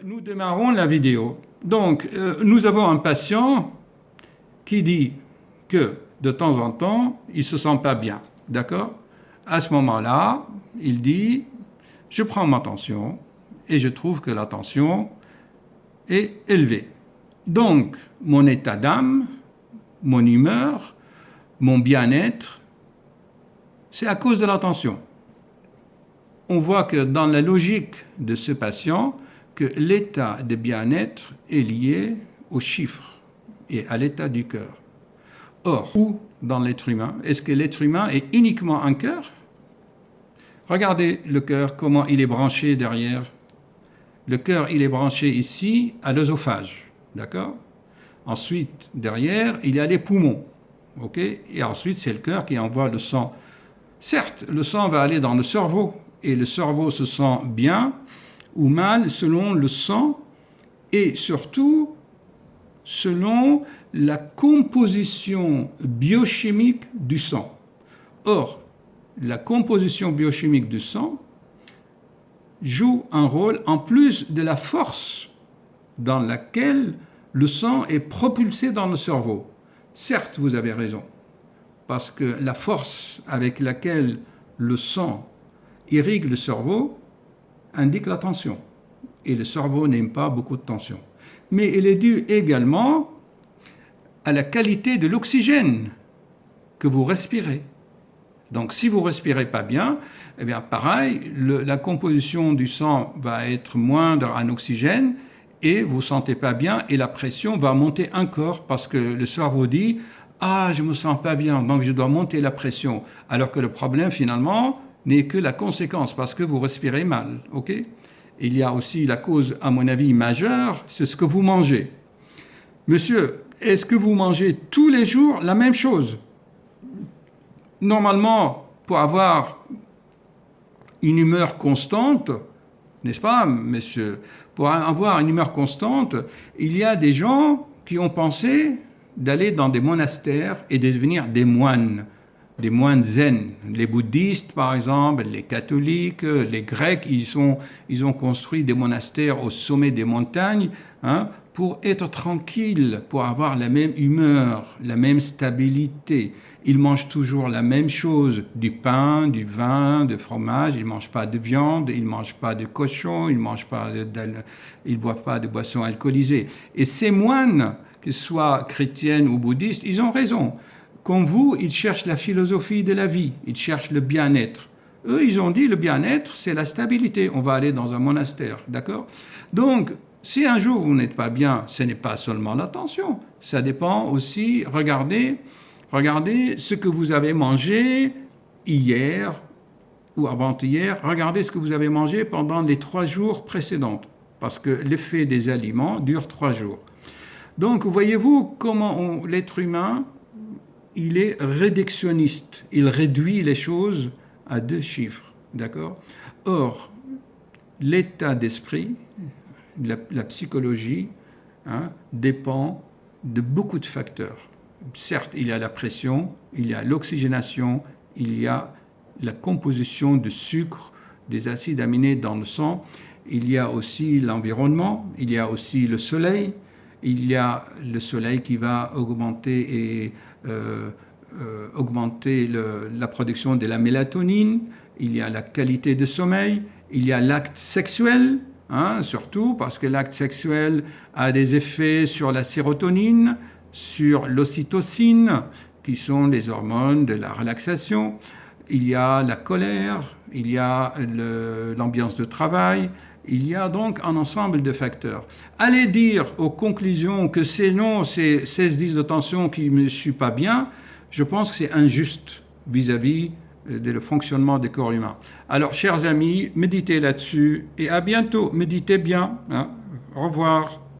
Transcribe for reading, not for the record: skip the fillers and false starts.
Nous démarrons la vidéo. Donc, nous avons un patient qui dit que de temps en temps, il ne se sent pas bien. D'accord? À ce moment-là, il dit, je prends ma tension et je trouve que la tension est élevée. Donc, mon état d'âme, mon humeur, mon bien-être, c'est à cause de la tension. On voit que dans la logique de ce patient, que l'état de bien-être est lié aux chiffres et à l'état du cœur. Or, où dans l'être humain? Est-ce que l'être humain est uniquement un cœur? Regardez le cœur, comment il est branché derrière. Le cœur, il est branché ici à l'œsophage, d'accord? Ensuite, derrière, il y a les poumons, ok? Et ensuite, c'est le cœur qui envoie le sang. Certes, le sang va aller dans le cerveau, et le cerveau se sent bien ou mal selon le sang et surtout selon la composition biochimique du sang. Or, la composition biochimique du sang joue un rôle en plus de la force dans laquelle le sang est propulsé dans le cerveau. Certes, vous avez raison, parce que la force avec laquelle le sang irrigue le cerveau indique la tension. Et le cerveau n'aime pas beaucoup de tension. Mais elle est due également à la qualité de l'oxygène que vous respirez. Donc si vous ne respirez pas bien, eh bien pareil, la composition du sang va être moindre en oxygène et vous ne vous sentez pas bien et la pression va monter encore parce que le cerveau dit « Ah, je ne me sens pas bien, donc je dois monter la pression ». Alors que le problème finalement n'est que la conséquence parce que vous respirez mal. Ok? Il y a aussi la cause, à mon avis, majeure, c'est ce que vous mangez. Monsieur, est-ce que vous mangez tous les jours la même chose? Normalement, pour avoir une humeur constante, n'est-ce pas, monsieur? Pour avoir une humeur constante, il y a des gens qui ont pensé d'aller dans des monastères et de devenir des moines zen. Les bouddhistes, par exemple, les catholiques, les grecs, ils ont construit des monastères au sommet des montagnes pour être tranquilles, pour avoir la même humeur, la même stabilité. Ils mangent toujours la même chose, du pain, du vin, du fromage, ils ne mangent pas de viande, ils ne mangent pas de cochon, ils ne boivent pas de boissons alcoolisées. Et ces moines, qu'ils soient chrétiens ou bouddhistes, ils ont raison. Comme vous, ils cherchent la philosophie de la vie, ils cherchent le bien-être. Eux, ils ont dit le bien-être, c'est la stabilité. On va aller dans un monastère, d'accord? Donc, si un jour vous n'êtes pas bien, ce n'est pas seulement la tension. Ça dépend aussi, regardez ce que vous avez mangé hier ou avant-hier. Regardez ce que vous avez mangé pendant les 3 jours précédents. Parce que l'effet des aliments dure 3 jours. Donc, voyez-vous comment l'être humain, il est réductionniste. Il réduit les choses à 2 chiffres. D'accord? Or, l'état d'esprit, la psychologie, dépend de beaucoup de facteurs. Certes, il y a la pression, il y a l'oxygénation, il y a la composition de sucre, des acides aminés dans le sang, il y a aussi l'environnement, il y a aussi le soleil, il y a le soleil qui va augmenter la production de la mélatonine, il y a la qualité de sommeil, il y a l'acte sexuel, surtout parce que l'acte sexuel a des effets sur la sérotonine, sur l'ocytocine, qui sont les hormones de la relaxation. Il y a la colère, il y a l'ambiance de travail, il y a donc un ensemble de facteurs. Aller dire aux conclusions que c'est 16-10 de tension qui ne me suit pas bien, je pense que c'est injuste vis-à-vis le fonctionnement des corps humains. Alors, chers amis, méditez là-dessus et à bientôt. Méditez bien. Au revoir.